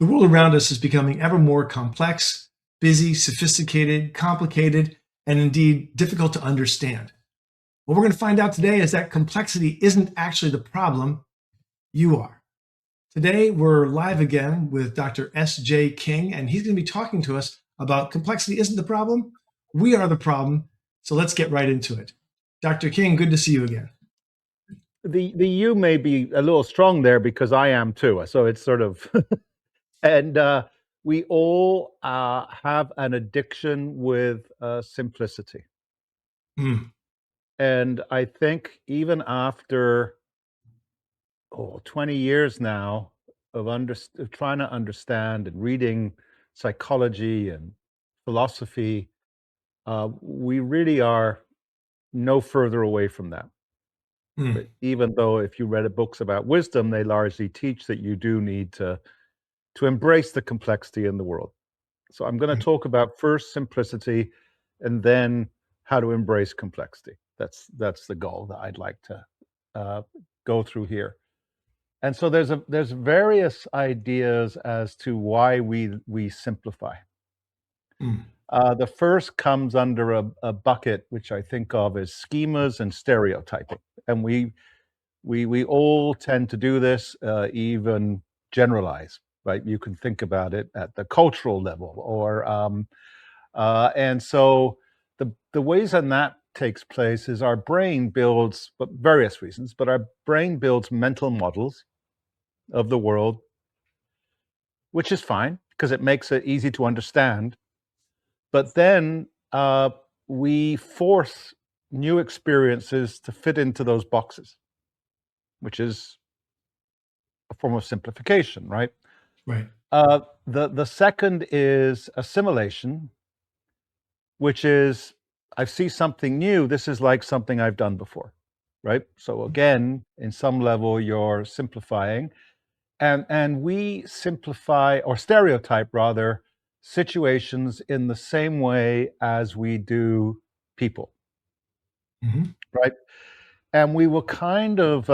The world around us is becoming ever more complex, busy, sophisticated, complicated, and indeed difficult to understand. What we're going to find out today is that complexity isn't actually the problem, you are. Today, we're live again with Dr. S.J. King, and he's going to be talking to us about complexity isn't the problem, we are the problem. So let's get right into it. Dr. King, good to see you again. The you may be a little strong there because I am too. So it's sort of, and we all have an addiction with simplicity. Mm. And I think even after 20 years now of trying to understand and reading psychology and philosophy, we really are no further away from that. Mm. Even though if you read books about wisdom, they largely teach that you do need to embrace the complexity in the world. So I'm going to talk about first simplicity and then how to embrace complexity. That's the goal that I'd like to go through here. And so there's various ideas as to why we simplify. Mm. The first comes under a bucket which I think of as schemas and stereotyping, and we all tend to do this, even generalize, right? You can think about it at the cultural level, or and so the ways that that takes place is our brain builds, for various reasons, but our brain builds mental models of the world, which is fine because it makes it easy to understand. But then we force new experiences to fit into those boxes, which is a form of simplification, right? Right. The second is assimilation, which is I see something new. This is like something I've done before, right? So again, in some level, you're simplifying, and we simplify or stereotype rather situations in the same way as we do people, Mm-hmm. right? And we will kind of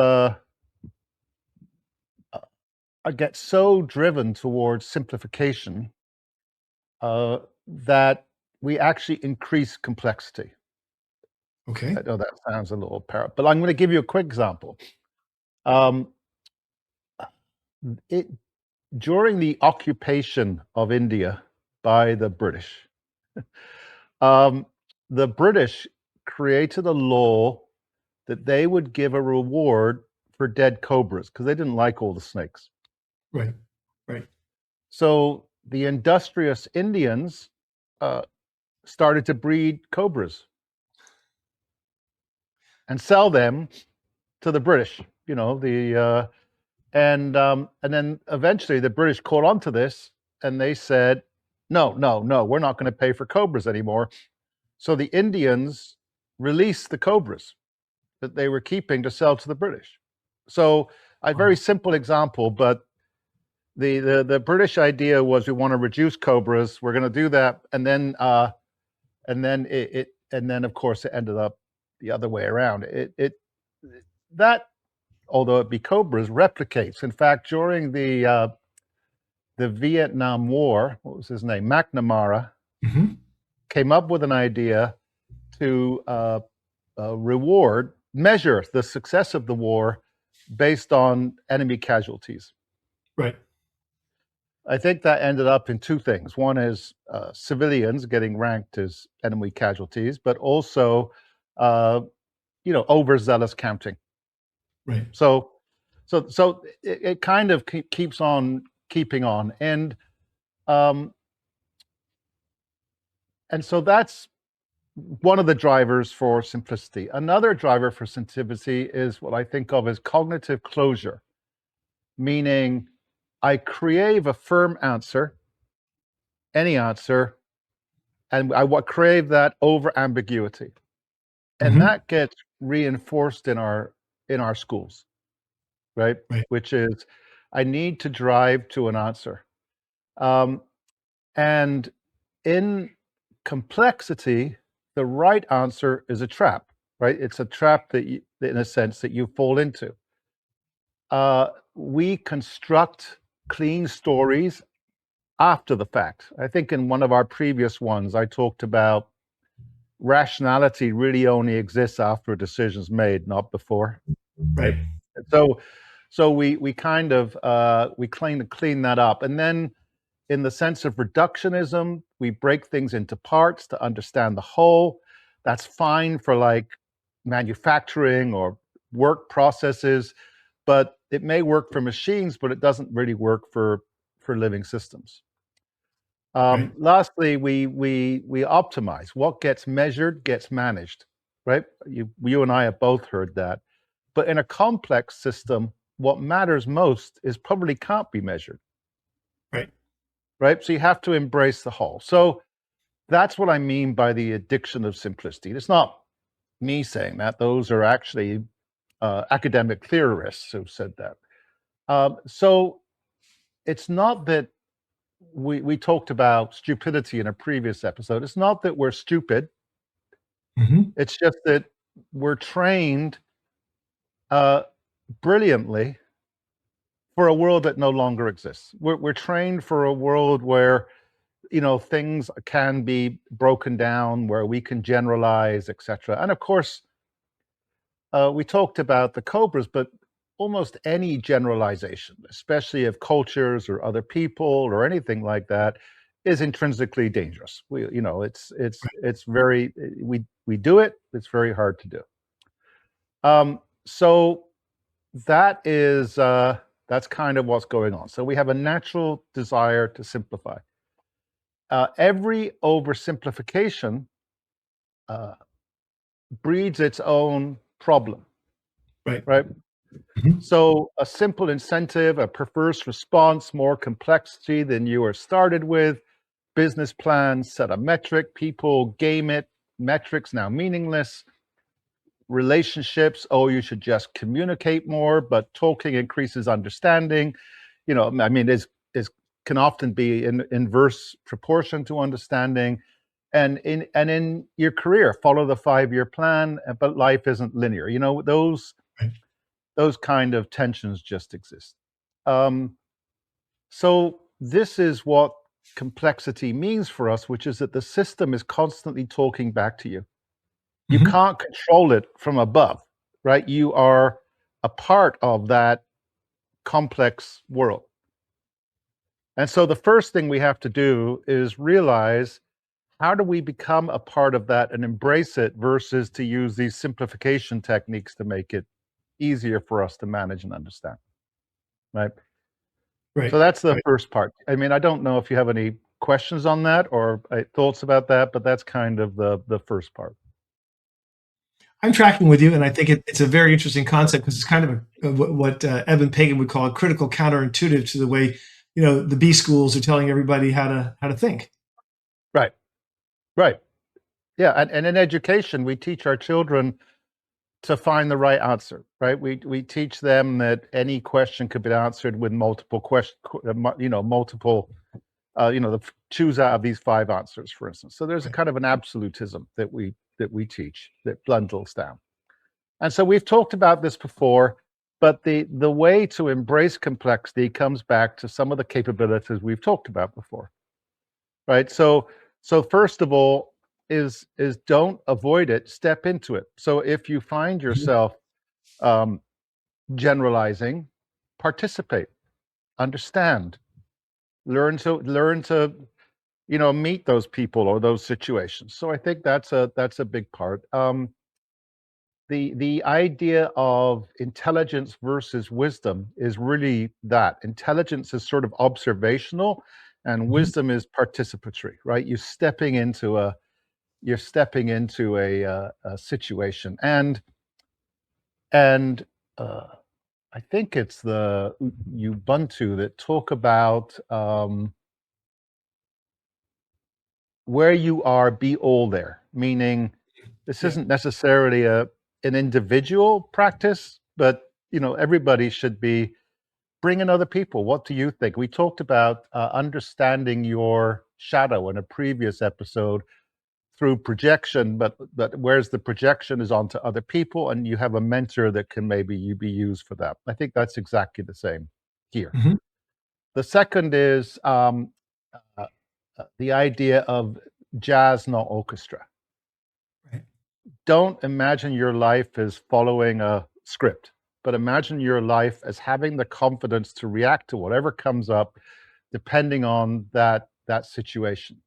get so driven towards simplification that we actually increase complexity. Okay. I know that sounds a little but I'm going to give you a quick example. Um, it During the occupation of India by the British, um, the British created a law that they would give a reward for dead cobras because they didn't like all the snakes. Right. Right. So the industrious Indians uh, started to breed cobras and sell them to the British. You know, and then eventually the British caught on to this and they said, no, no, no, we're not going to pay for cobras anymore. So the Indians released the cobras that they were keeping to sell to the British. So a very simple example, but the British idea was we want to reduce cobras. We're going to do that, and then of course it ended up the other way around. That, although it be cobras, replicates. In fact, during the Vietnam War, what was his name? McNamara Mm-hmm. came up with an idea to measure the success of the war based on enemy casualties. Right. I think that ended up in two things. One is civilians getting ranked as enemy casualties, but also, overzealous counting. Right. So it kind of keeps on keeping on, and so that's one of the drivers for simplicity. Another driver for simplicity is what I think of as cognitive closure, meaning I crave a firm answer, any answer, and I crave that over ambiguity, and Mm-hmm. that gets reinforced in our schools, right? Right. Which is, I need to drive to an answer, and in complexity, the right answer is a trap, right? It's a trap that in a sense, that you fall into. We construct clean stories after the fact. I think in one of our previous ones, I talked about rationality really only exists after a decision's made, not before, right? Right. So we kind of we clean that up, and then in the sense of reductionism, we break things into parts to understand the whole. That's fine for like manufacturing or work processes, but it may work for machines, but it doesn't really work for living systems. Right. Lastly, we optimize. What gets measured gets managed, right? You and I have both heard that. But in a complex system, what matters most is probably can't be measured, Right. right? So you have to embrace the whole. So that's what I mean by the addiction of simplicity. It's not me saying that; those are actually academic theorists who've said that. So it's not that we talked about stupidity in a previous episode. It's not that we're stupid. Hmm. It's just that we're trained uh, brilliantly for a world that no longer exists. We're trained for a world where things can be broken down, where we can generalize, etc. And of course, we talked about the cobras, but almost any generalization, especially of cultures or other people or anything like that, is intrinsically dangerous. It's very we do it. It's very hard to do. So that's kind of what's going on. So we have a natural desire to simplify. Every oversimplification uh, breeds its own problem, Right. right? Hmm. So a simple incentive, a perverse response, more complexity than you were started with, business plans, set a metric, people game it, metrics now meaningless, relationships, oh, you should just communicate more, but talking increases understanding. I mean, is can often be in inverse proportion to understanding. And in your career, follow the 5-year plan, but life isn't linear. Right. Those kind of tensions just exist. Um, so this is what complexity means for us, which is that the system is constantly talking back to you. You Hmm. can't control it from above, right? You are a part of that complex world. And so the first thing we have to do is realize, how do we become a part of that and embrace it versus to use these simplification techniques to make it easier for us to manage and understand, right? So Right. that's the Right. first part. I mean, I don't know if you have any questions on that or thoughts about that, but that's kind of the first part. I'm tracking with you, and I think it's a very interesting concept because it's kind of what Evan Pagan would call a critical counterintuitive to the way the B schools are telling everybody how to think. Right, right. Yeah, and in education, we teach our children to find the right answer, right? We teach them that any question could be answered with multiple multiple, choose out of these 5 answers, for instance. So there's a Right. kind of an absolutism that we teach that bundles down. And so we've talked about this before, but the way to embrace complexity comes back to some of the capabilities we've talked about before, right? So first of all is don't avoid it, step into it. So if you find Mhm. yourself um, generalizing, participate, understand, learn to meet those people or those situations. So I think that's a big part. The idea of intelligence versus wisdom is really that. Intelligence is sort of observational, and Mhm. wisdom is participatory, right? You're stepping into a situation, and I think it's the Ubuntu that talk about where you are, be all there. Meaning, this Yeah. isn't necessarily an individual practice, but everybody should be bringing other people. What do you think? We talked about understanding your shadow in a previous episode through projection, but whereas the projection is onto other people, and you have a mentor that can maybe you be used for that. I think that's exactly the same here. Mhm. The second is uh, the idea of jazz, not orchestra. Right. Don't imagine your life as following a script, but imagine your life as having the confidence to react to whatever comes up, depending on that situation.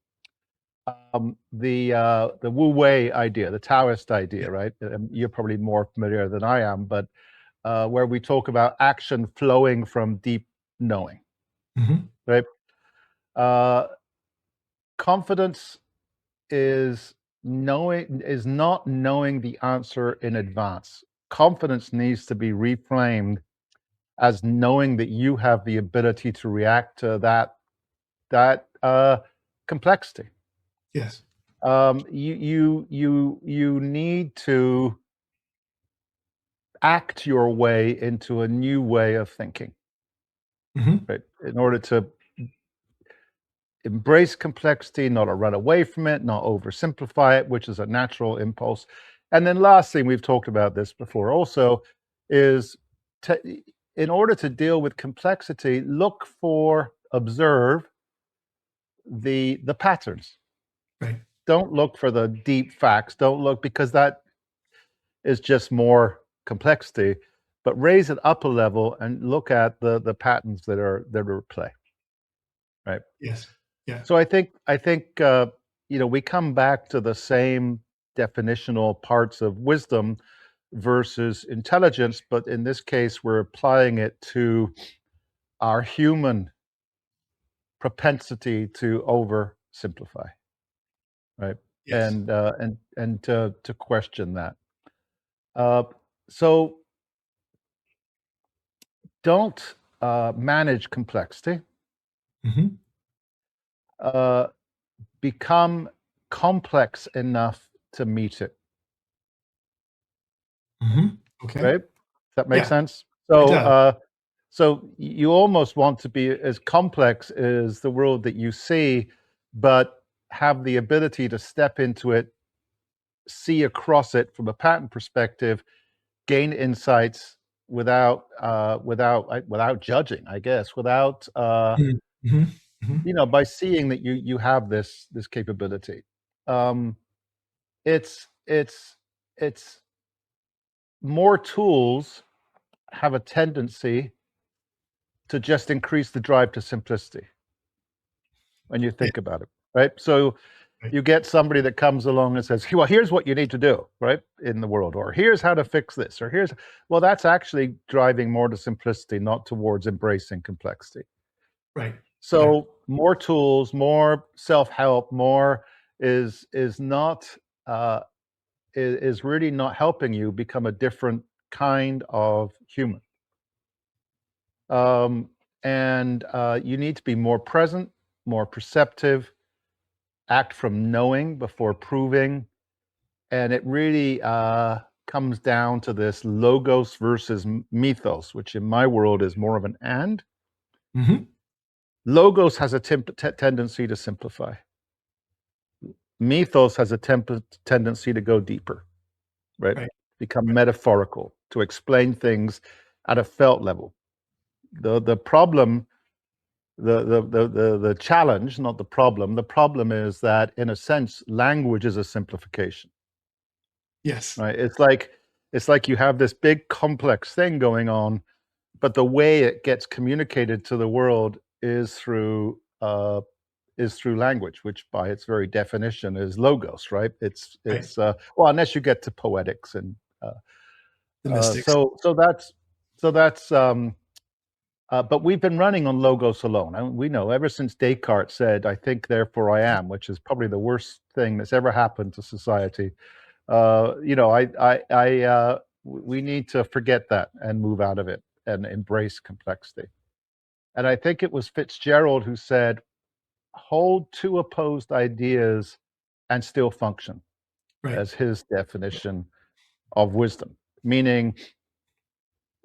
The Wu Wei idea, the Taoist Yeah. idea, right? You're probably more familiar than I am, but where we talk about action flowing from deep knowing, Hmm. right? Uh, Confidence is not knowing the answer in advance. Confidence needs to be reframed as knowing that you have the ability to react to that complexity. Yes. You need to act your way into a new way of thinking, Hmm. right? In order to embrace complexity, not to run away from it, not oversimplify it, which is a natural impulse. And then last thing, we've talked about this before also, is in order to deal with complexity, observe the patterns. Right. Don't look for the deep facts. Don't look, because that is just more complexity, but raise it up a level and look at the patterns that are at play, right? Yes. Yeah. So I think we come back to the same definitional parts of wisdom versus intelligence, but in this case, we're applying it to our human propensity to oversimplify, right? Yes. And to question that. Uh, so don't manage complexity. Hmm. Uh, Become complex enough to meet it. Hmm. Okay. Right? Does that make Yeah, sense? it So, does. you almost want to be as complex as the world that you see, but have the ability to step into it, see across it from a pattern perspective, gain insights without judging, I guess, Hmm. Hmm. by seeing that you have this capability. Um, it's more tools have a tendency to just increase the drive to simplicity when you Yeah. think about it, right? So Right. you get somebody that comes along and says, well, here's what you need to do, right, in the world, or here's how to fix this, or well, that's actually driving more to simplicity, not towards embracing complexity. Right. Yeah. So more tools, more self-help, more is not uh, is really not helping you become a different kind of human. Um, and you need to be more present, more perceptive, act from knowing before proving. And it really comes down to this logos versus mythos, which in my world is more of an and. Hmm. Logos has a tendency to simplify. Mythos has a tendency to go deeper, right? Right. Become Right. metaphorical, to explain things at a felt level. The problem the challenge, not the problem. The problem is that, in a sense, language is a simplification, Yes. right? It's like you have this big complex thing going on, but the way it gets communicated to the world is through language, which by its very definition is logos, right? It's Right. it's well, unless you get to poetics and uh, The mystics. so that's but we've been running on logos alone. We know ever since Descartes said, "I think, therefore I am," which is probably the worst thing that's ever happened to society. We need to forget that and move out of it and embrace complexity. And I think it was Fitzgerald who said, "Hold two opposed ideas and still function," Right. as his definition of wisdom. Meaning,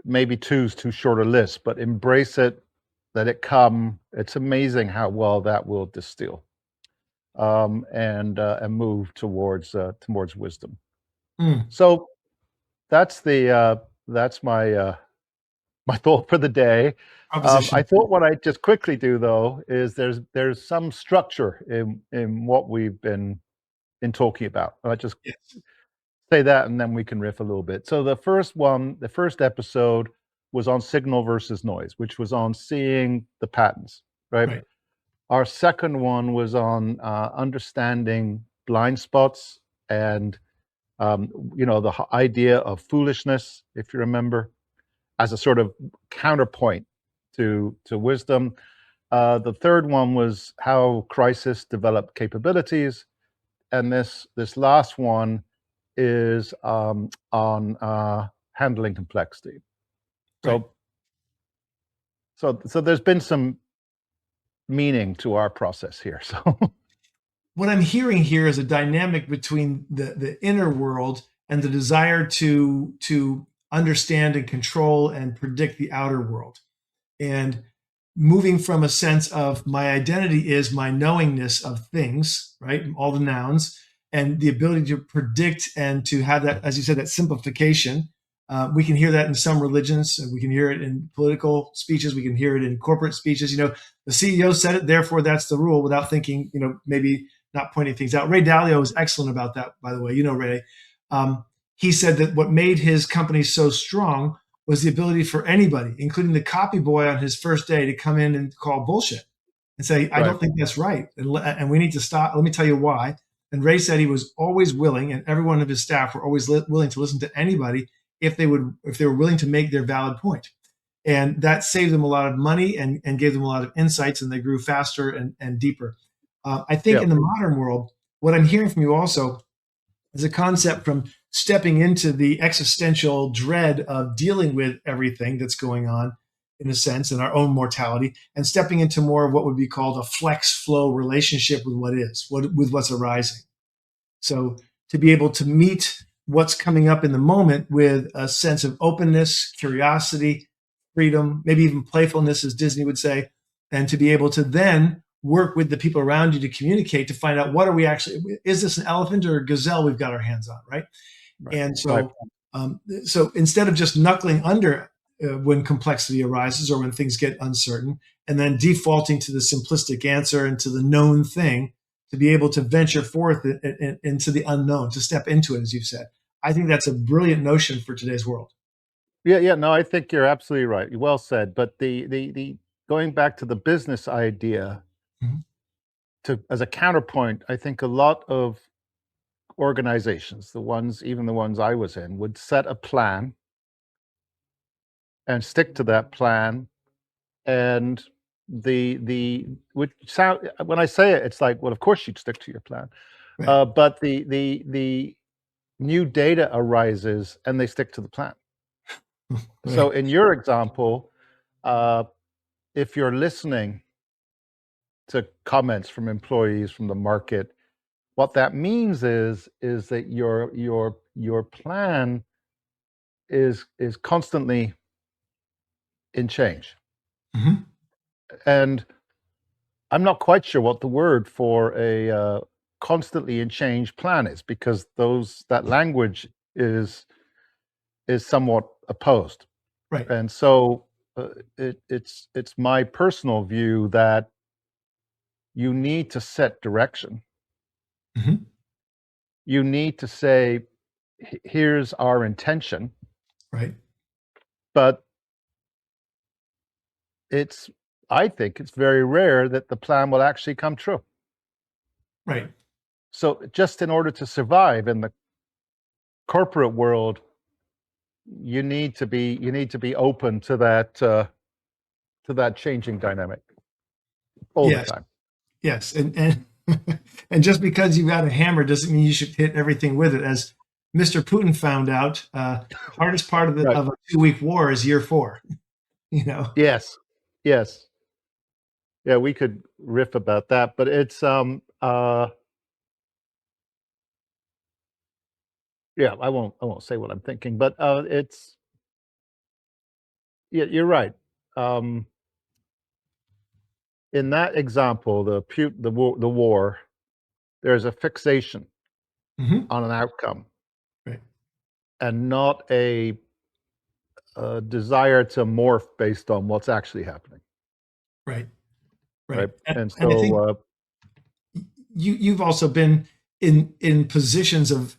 maybe two's too short a list, but embrace it, let it come. It's amazing how well that will distill and move towards wisdom. Mm. So that's my my thought for the day. I Proposition. thought what I'd just quickly do though is there's some structure in what we've been in talking about. I just Yes. say that and then we can riff a little bit. So the first episode was on signal versus noise, which was on seeing the patterns, right? Right. Our second one was on understanding blind spots and the idea of foolishness, if you remember, as a sort of counterpoint to wisdom. The third one was how crisis develop capabilities, and this last one is on handling complexity. Right. So there's been some meaning to our process here. So What I'm hearing here is a dynamic between the inner world and the desire to understand and control and predict the outer world. And moving from a sense of my identity is my knowingness of things, right? All the nouns, and the ability to predict and to have that, as you said, that simplification. We can hear that in some religions, and we can hear it in political speeches. We can hear it in corporate speeches. The CEO said it, therefore that's the rule, without thinking, maybe not pointing things out. Ray Dalio was excellent about that, by the way. Ray. He said that what made his company so strong was the ability for anybody, including the copy boy on his first day, to come in and call bullshit and say, I right, don't think that's right. And we need to stop. Let me tell you why. And Ray said he was always willing, and every one of his staff were always willing to listen to anybody if they were willing to make their valid point. And that saved them a lot of money and gave them a lot of insights, and they grew faster and deeper. I think yeah, in the modern world, what I'm hearing from you also is a concept from stepping into the existential dread of dealing with everything that's going on, in a sense, in our own mortality, and stepping into more of what would be called a flex flow relationship with what is, with what's arising. So to be able to meet what's coming up in the moment with a sense of openness, curiosity, freedom, maybe even playfulness, as Disney would say, and to be able to then work with the people around you to communicate, to find out, what are we actually, is this an elephant or a gazelle we've got our hands on, right? right, And right. so instead of just knuckling under when complexity arises or when things get uncertain, and then defaulting to the simplistic answer and to the known thing, to be able to venture forth into the unknown, to step into it, as you've said. I think that's a brilliant notion for today's world. Yeah. No, I think you're absolutely right. Well said. But the going back to the business idea Mhm. to as a counterpoint, I think a lot of organizations, even the ones I was in, would set a plan and stick to that plan. And the which sound when I say it, it's like, well, of course you'd stick to your plan. Right. But the new data arises and they stick to the plan. So Right. in your example, uh, if you're listening to comments from employees from the market, what that means is that your plan is constantly in change. Mhm. And I'm not quite sure what the word for a constantly in change plan is, because that language is somewhat opposed. Right. And so it's my personal view that you need to set direction. Mhm. You need to say, Here's our intention," Right. but it's I think it's very rare that the plan will actually come true. Right. So just in order to survive in the corporate world, you need to be open to that changing dynamic all the Yes. time. Yes. And and just because you've got a hammer doesn't mean you should hit everything with it. As Mr. Putin found out, the hardest part Right. of a 2-week war is year 4. You know. Yes. Yes. Yeah, we could riff about that, but it's yeah, I won't say what I'm thinking, but it's yeah, you're right. Um in that example, the war, there's a fixation Mhm. on an outcome Right. and not a a desire to morph based on what's actually happening, Right. Right. right? And, And and I think so, you've also been in positions of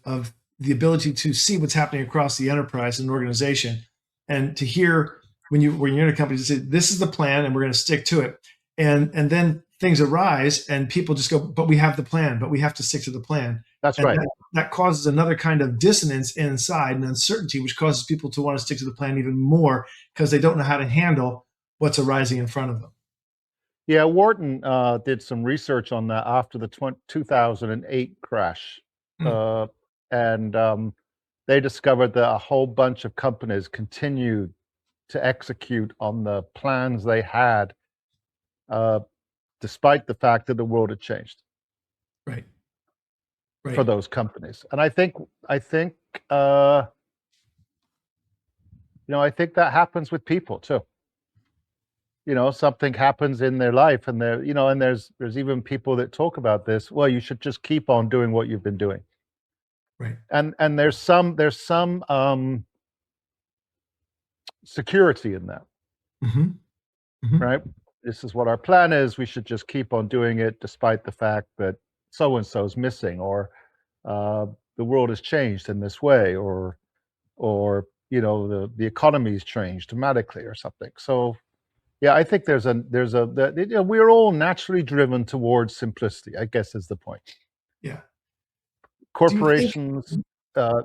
the ability to see what's happening across the enterprise and organization, and to hear when you're in a company to say this is the plan and we're going to stick to it, and then things arise and people just go, but we have the plan, but we have to stick to the plan, that's and right. that causes another kind of dissonance inside and uncertainty, which causes people to want to stick to the plan even more because they don't know how to handle what's arising in front of them. Yeah, Wharton did some research on that after the 2008 crash. Mm, Uh, and they discovered that a whole bunch of companies continued to execute on the plans they had, uh, despite the fact that the world had changed right. for Right. those companies. And I think, uh, I think that happens with people too. Something happens in their life, and and there's even people that talk about this. Well, you should just keep on doing what you've been doing. Right. And there's some security in that, Hmm. Hmm. right? This is what our plan is. We should just keep on doing it, despite the fact that so and so is missing, or uh, the world has changed in this way, or the economy's changed dramatically, or something. So yeah, I think we're all naturally driven towards simplicity, I guess, is the point. Yeah. Do you think? Corporations,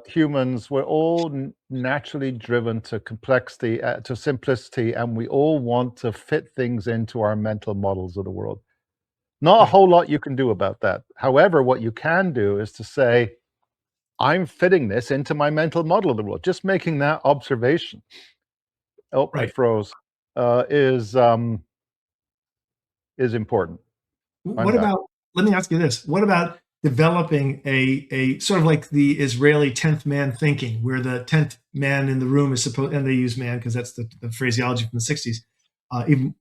humans, we're all naturally driven to complexity, to simplicity, and we all want to fit things into our mental models of the world. Not a Right. whole lot you can do about that. However, what you can do is to say, I'm fitting this into my mental model of the world. Just making that observation. Oh, I Right. froze. Is important. I'm What back. about? Let me ask you this: what about developing a sort of like the Israeli tenth man thinking, where the tenth man in the room is supposed, and they use man because that's the phraseology from the '60s. Even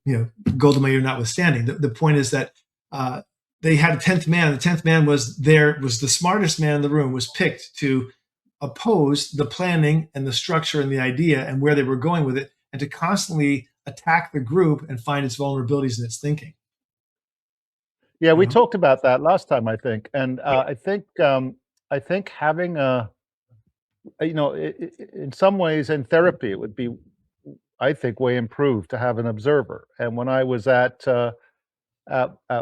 Golda Meir notwithstanding, the point is that uh, they had a tenth man. The tenth man was the smartest man in the room, was picked to oppose the planning and the structure and the idea and where they were going with it, and to constantly attack the group and find its vulnerabilities in its thinking. Yeah, You we know? talked about that last time, I think, and Yeah. I think having in some ways in therapy, it would be, I think, way improved to have an observer. And when I was at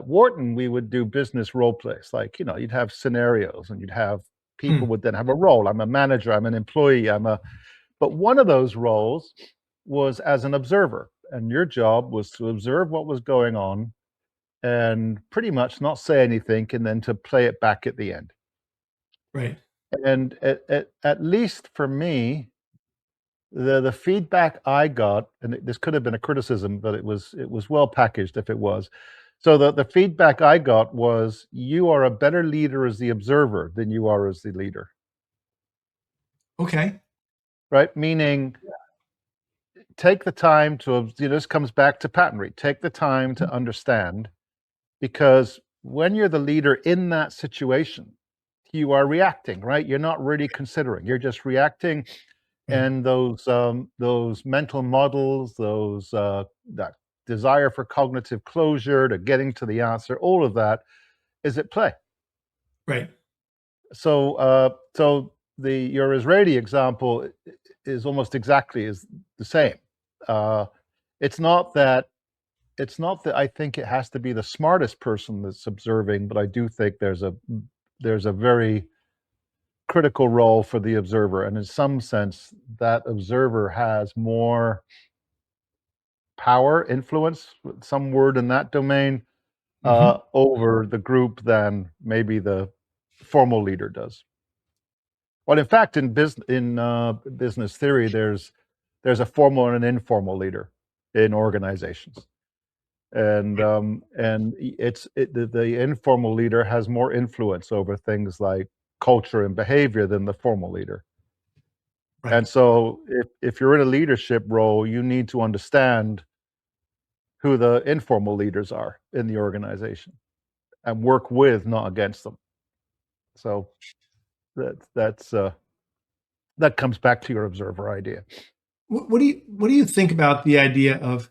Wharton, we would do business role plays. Like, you'd have scenarios, and you'd have people Hmm. would then have a role. I'm a manager. I'm an employee. But one of those roles was as an observer, and your job was to observe what was going on and pretty much not say anything, and then to play it back at the end. Right. And at least for me, the feedback I got, and this could have been a criticism, but it was well packaged if it was. So the feedback I got was, you are a better leader as the observer than you are as the leader, Okay. right? Meaning, take the time to, this comes back to pattern read. Take the time to understand, because when you're the leader in that situation, you are reacting, right? You're not really considering. You're just reacting, Right. and those mental models, that desire for cognitive closure, to getting to the answer, all of that is at play. Right. So your Israeli example is almost exactly is the same. Uh, it's not that I think it has to be the smartest person that's observing, but I do think there's a very critical role for the observer, and in some sense, that observer has more power, influence, some word in that domain, Hmm. over the group than maybe the formal leader does. Well, in fact, in business theory, there's a formal and an informal leader in organizations, and the informal leader has more influence over things like culture and behavior than the formal leader. Right. And so, if you're in a leadership role, you need to understand who the informal leaders are in the organization, and work with, not against them. So that comes back to your observer idea. What do you think about the idea of,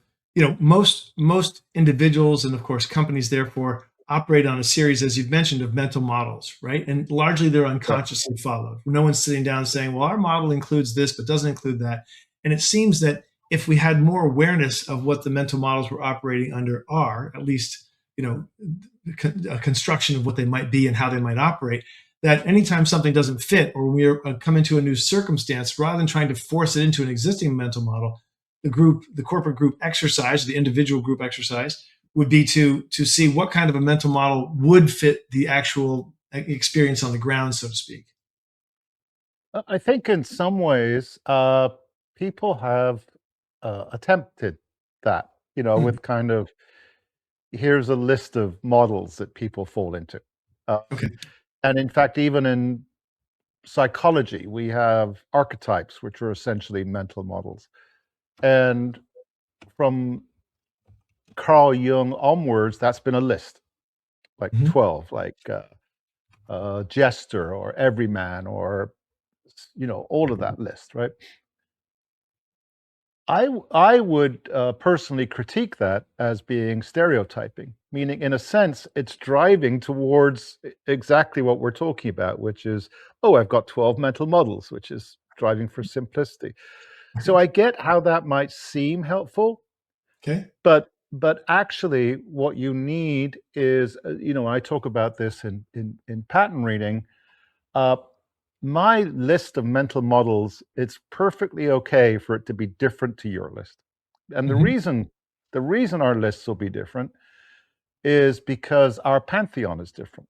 most individuals and of course companies therefore operate on a series, as you've mentioned, of mental models, right? And largely they're Yeah. unconsciously followed. No one's sitting down saying, well, our model includes this but doesn't include that. And it seems that if we had more awareness of what the mental models we're operating under are, at least, you know a construction of what they might be and how they might operate, that anytime something doesn't fit or we come into a new circumstance, rather than trying to force it into an existing mental model, the corporate group exercise, the individual group exercise, would be to see what kind of a mental model would fit the actual experience on the ground, so to speak. I think in some ways, people have attempted that, Hmm. with kind of here's a list of models that people fall into. Okay. And in fact, even in psychology, we have archetypes, which are essentially mental models. And from Carl Jung onwards, that's been a list, like Hmm. 12, like Jester or Everyman or, all of that list, right? I would personally critique that as being stereotyping, meaning in a sense it's driving towards exactly what we're talking about, which is, oh, I've got 12 mental models, which is driving for simplicity. So Right. I get how that might seem helpful, Okay. but actually what you need is, I talk about this in pattern reading. uh, my list of mental models, it's perfectly okay for it to be different to your list. And the Hmm. reason the reason our lists will be different is because our pantheon is different.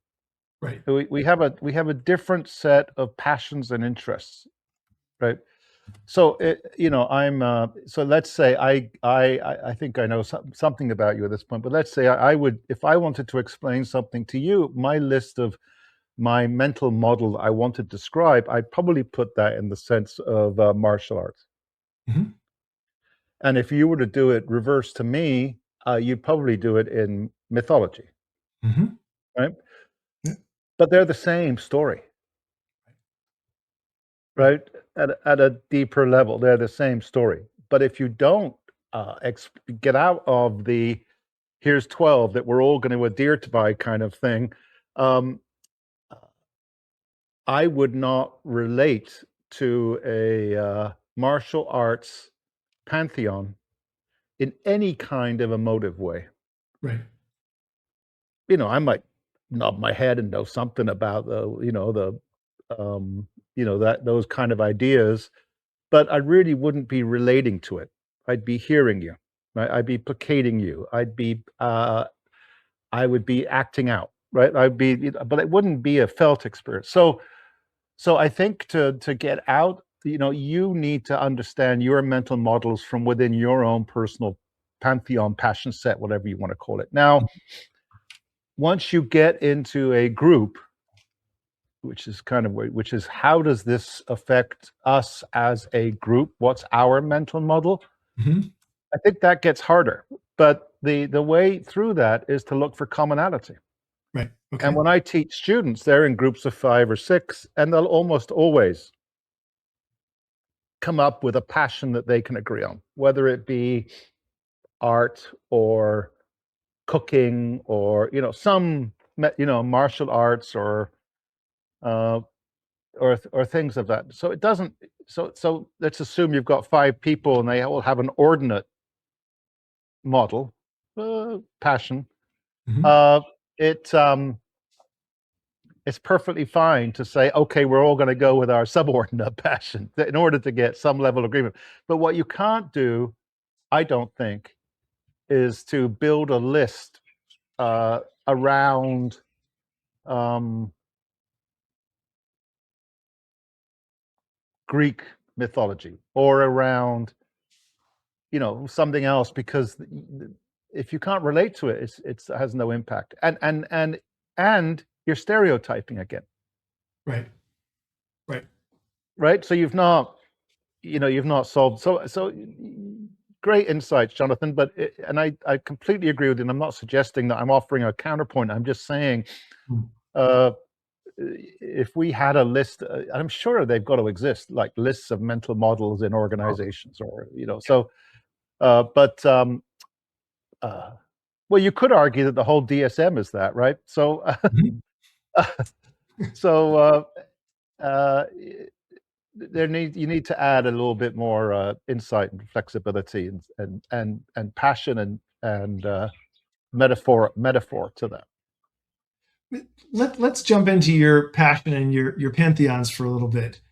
Right. We have a different set of passions and interests, right? So so let's say I think I know something about you at this point, but let's say I would, if I wanted to explain something to you, my list of my mental model I want to describe, I'd probably put that in the sense of martial arts. Hmm. And if you were to do it reverse to me, you'd probably do it in mythology, Hmm. right? Yeah. But they're the same story, Right. right? At a deeper level, they're the same story. But if you don't get out of the here's 12 that we're all going to adhere to by kind of thing, um, I would not relate to a martial arts pantheon in any kind of emotive way. Right. I might nod my head and know something about that those kind of ideas, but I really wouldn't be relating to it. I'd be hearing you, right? I'd be placating you. I would be acting out, right? But it wouldn't be a felt experience. So I think to get out, you need to understand your mental models from within your own personal pantheon, passion set, whatever you want to call it. Now, once you get into a group, which is how does this affect us as a group? What's our mental model? Hmm. I think that gets harder. But the way through that is to look for commonality. Right. And Okay. when I teach students, they're in groups of 5 or 6, and they'll almost always come up with a passion that they can agree on, whether it be art or cooking or some martial arts uh, or things of that. So it doesn't. So let's assume you've got 5 people and they all have an ordinate model passion. Hmm. Uh, it it's perfectly fine to say, okay, we're all going to go with our subordinate passion in order to get some level of agreement. But what you can't do, I don't think, is to build a list around um, Greek mythology or around something else, because if you can't relate to it, it has no impact, and you're stereotyping again, Right. Right. right? So you've not solved. So great insights, Jonathan. And I completely agree with you. And I'm not suggesting that I'm offering a counterpoint. I'm just saying, Mm. uh, if we had a list, I'm sure they've got to exist, like lists of mental models in organizations, or so. But well, you could argue that the whole DSM is that, right? So, Mhm. so you need to add a little bit more insight and flexibility and passion and metaphor to that. Let's jump into your passion and your pantheons for a little bit,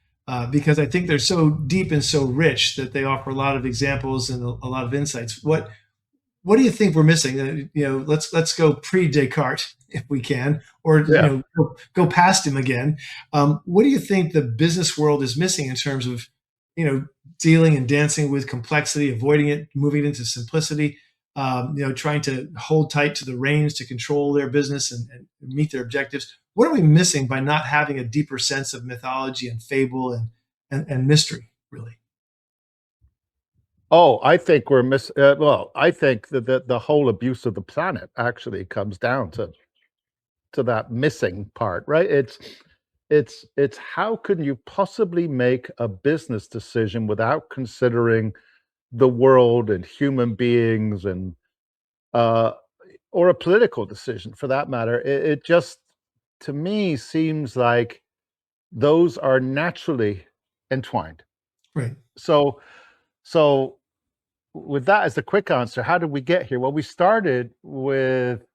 because I think they're so deep and so rich that they offer a lot of examples and a lot of insights. What do you think we're missing? Let's go pre Descartes if we can, or Yeah. go past him again. What do you think the business world is missing in terms of dealing and dancing with complexity, avoiding it, moving into simplicity? Trying to hold tight to the reins to control their business and meet their objectives. What are we missing by not having a deeper sense of mythology and fable and mystery, really? Oh, I think we're well, I think that the whole abuse of the planet actually comes down to that missing part, right? It's how can you possibly make a business decision without considering the world and human beings and uh or a political decision for that matter. It just, to me, seems like those are naturally entwined. Right. So so with that as the quick answer, how did we get here? Well, we started with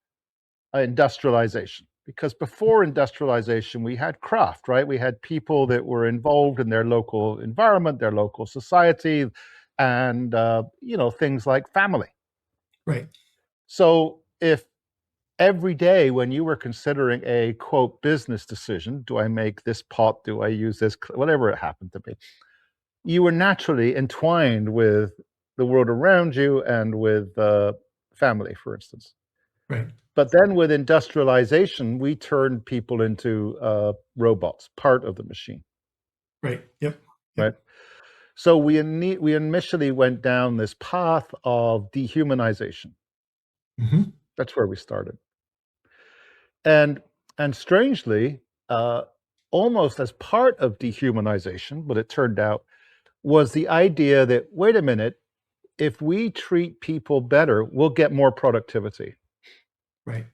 industrialization, because before industrialization, we had craft, right? We had people that were involved in their local environment, their local society, and things like family. Right. So if every day when you were considering a quote business decision, do I make this pot? Do I use this? Whatever it happened to be, you were naturally entwined with the world around you and with family, for instance. Right. But then with industrialization, we turned people into robots, part of the machine, Right. Yep. right? Yep. So we initially went down this path of dehumanization. Hmm. That's where we started. And strangely, almost as part of dehumanization, but it turned out, was the idea that, wait a minute, if we treat people better, we'll get more productivity. Right.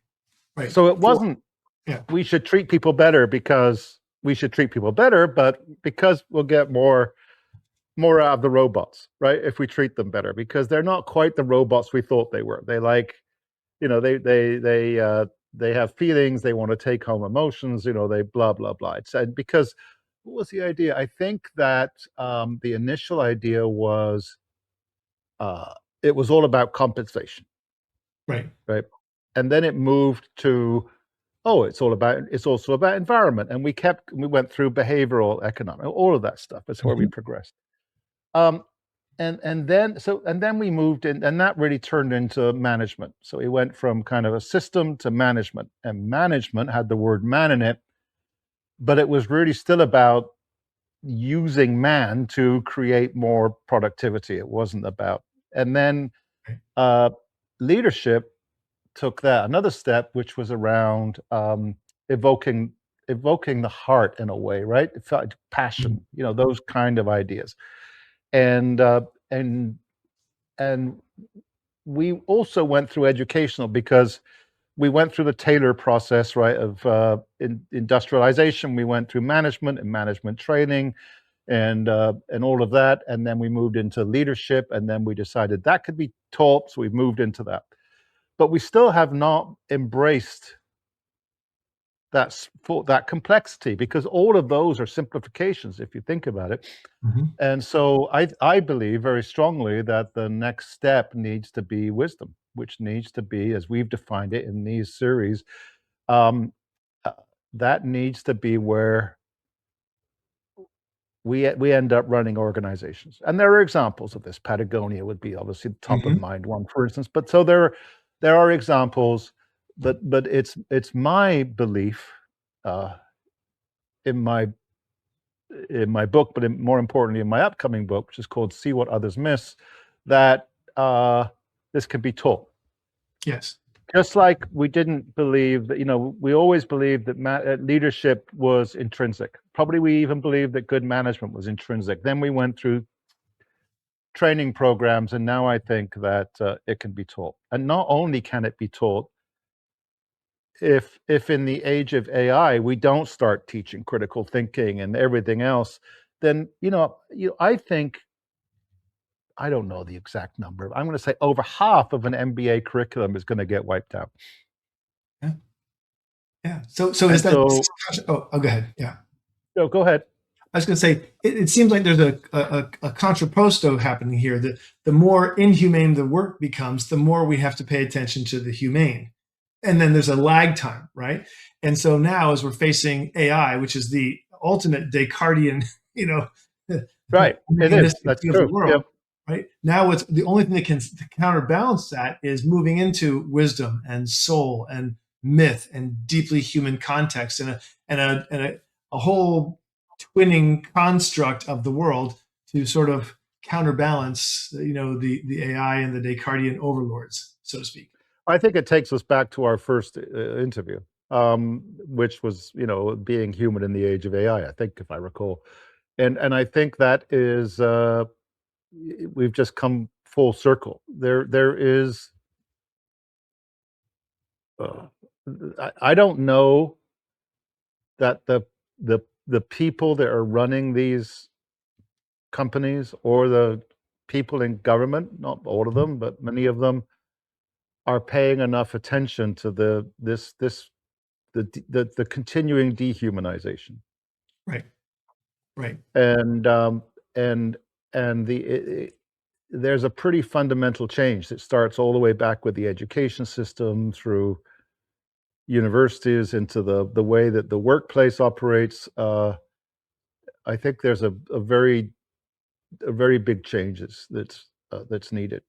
Right. So it For wasn't Yeah. we should treat people better because we should treat people better, but because we'll get more out of the robots, right? If we treat them better, because they're not quite the robots we thought they were. They like, they have feelings, they want to take home emotions, they blah blah blah. It's because what was the idea? I think that the initial idea was uh, it was all about compensation, Right. right? And then it moved to, oh, it's also about environment, and we went through behavioral economic, all of that stuff. That's where we Hmm. progressed. Um, and then we moved in, and that really turned into management. So we went from kind of a system to management, and management had the word man in it, but it was really still about using man to create more productivity. It wasn't about, and then Right. uh, leadership took that another step, which was around evoking the heart in a way, right? It felt like Mhm. passion, those kind of ideas, and and and we also went through educational, because we went through the Taylor process, right, of industrialization. We went through management and management training, and all of that, and then we moved into leadership, and then we decided that could be taught, so we moved into that. But we still have not embraced that complexity, because all of those are simplifications if you think about it. Mhm. And so I believe very strongly that the next step needs to be wisdom, which needs to be, as we've defined it in these series, um, uh, that needs to be where we end up running organizations. And there are examples of this. Patagonia would be obviously the top of Mhm. mind one, for instance. But so there are examples, but it's my belief, uh, in my book, but more importantly in my upcoming book, which is called "See What Others Miss," that this can be taught. Yes. Just like we didn't believe that, we always believed that leadership was intrinsic. Probably we even believed that good management was intrinsic. Then we went through training programs, and now I think that it can be taught. And not only can it be taught, if in the age of AI we don't start teaching critical thinking and everything else, then I think, I don't know the exact number. I'm going to say over half of an MBA curriculum is going to get wiped out. Yeah. Yeah. So And is that, so, oh, go ahead. Yeah. no, go ahead. I was going to say, it seems like there's a contrapposto happening here. The more inhumane the work becomes, the more we have to pay attention to the humane. And then there's a lag time, right? And so now, as we're facing AI, which is the ultimate Descartesian, Right. It is. humanistic That's view of the true. world, Yep. right? Now, what's the only thing that can counterbalance that is moving into wisdom and soul and myth and deeply human context and a whole twinning construct of the world to sort of counterbalance, the AI and the Descartesian overlords, so to speak. I think it takes us back to our first interview, which was, being human in the age of AI, I think, if I recall. And I think that is, we've just come full circle. There is, I don't know that the people that are running these companies or the people in government, not all of them, but many of them, are paying enough attention to the continuing dehumanization. Right. Right. And and there's a pretty fundamental change that starts all the way back with the education system, through universities, into the way that the workplace operates. I think there's a very big changes that's needed.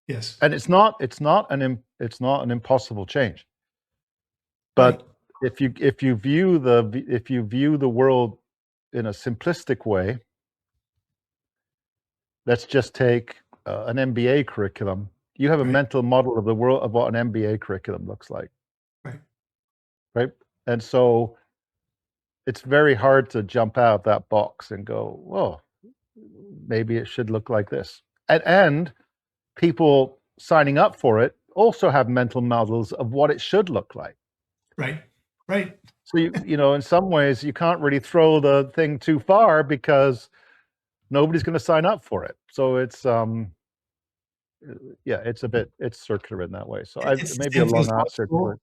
Yes. And it's not an impossible change. Right. But if you view the world in a simplistic way, let's just take an MBA curriculum. You have a Right. mental model of the world, of what an MBA curriculum looks like, Right. right? And so it's very hard to jump out that box and go, well, maybe it should look like this. And people signing up for it also have mental models of what it should look like. Right. Right. So in some ways, you can't really throw the thing too far, because nobody's going to sign up for it. So it's yeah, it's circular in that way. So I It's the maybe a same thing long as law answer to it. school,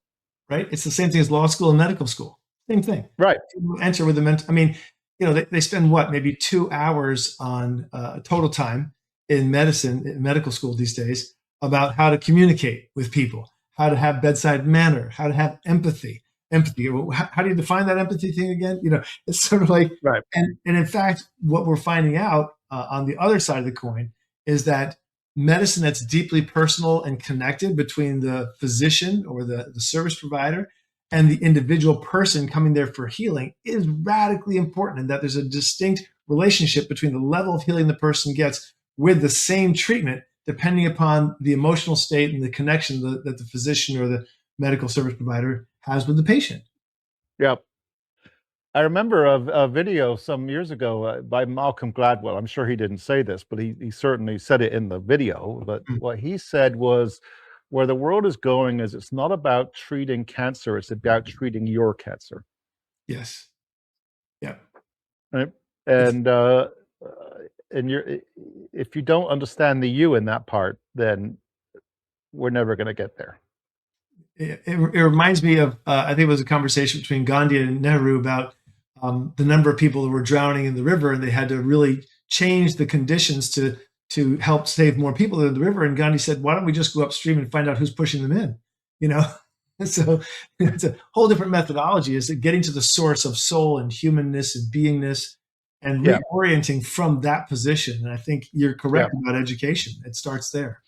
right? It's the same thing as law school and medical school. Same thing. Right. You enter with a mental. I mean, they spend what, maybe 2 hours on total time in medicine, in medical school these days, about how to communicate with people, how to have bedside manner, how to have empathy. Empathy. How do you define that empathy thing again? It's sort of like, Right. and in fact, what we're finding out on the other side of the coin is that medicine that's deeply personal and connected between the physician or the service provider and the individual person coming there for healing is radically important, and that there's a distinct relationship between the level of healing the person gets with the same treatment, depending upon the emotional state and the connection that the physician or the medical service provider has with the patient. Yeah. I remember a video some years ago by Malcolm Gladwell. I'm sure he didn't say this, but he certainly said it in the video. But Mm. what he said was, where the world is going is, it's not about treating cancer, it's about treating your cancer. Yes. Yeah. Right. It's And if you don't understand the you in that part, then we're never going to get there. it reminds me of I think it was a conversation between Gandhi and Nehru about the number of people who were drowning in the river, and they had to really change the conditions to help save more people in the river. And Gandhi said, "Why don't we just go upstream and find out who's pushing them in?" You know, so it's a whole different methodology. Is getting to the source of soul and humanness and beingness, and Yeah. reorienting from that position. And I think you're Yeah. correct about education. It starts there.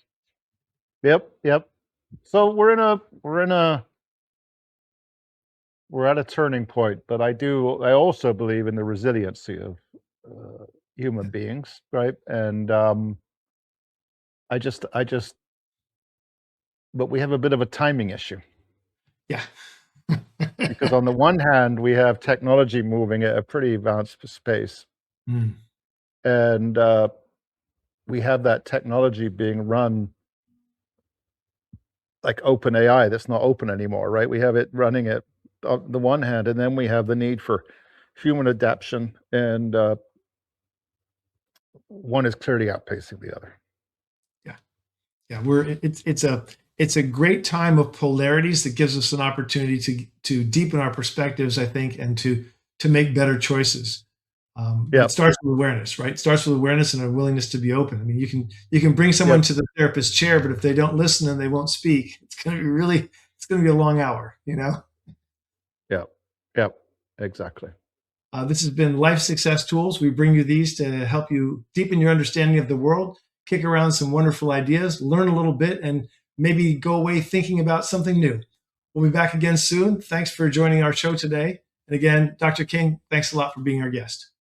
Yep. Yep. So we're at a turning point, but I also believe in the resiliency of human beings, right? And I just but we have a bit of a timing issue. Yeah. Because on the one hand, we have technology moving at a pretty advanced pace. Mm. And we have that technology being run like open AI that's not open anymore, right? We have it running at on the one hand, and then we have the need for human adaptation, and one is clearly outpacing the other. Yeah. Yeah. It's a great time of polarities that gives us an opportunity to deepen our perspectives, I think, and to make better choices. But Yeah. it starts with awareness, right? It starts with awareness and a willingness to be open. I mean, you can bring someone to the therapist's chair, but if they don't listen and they won't speak, it's going to be a long hour, you know? Yeah. Yeah. Exactly. This has been Life Success Tools. We bring you these to help you deepen your understanding of the world, kick around some wonderful ideas, learn a little bit, and maybe go away thinking about something new. We'll be back again soon. Thanks for joining our show today. And again, Dr. King, thanks a lot for being our guest.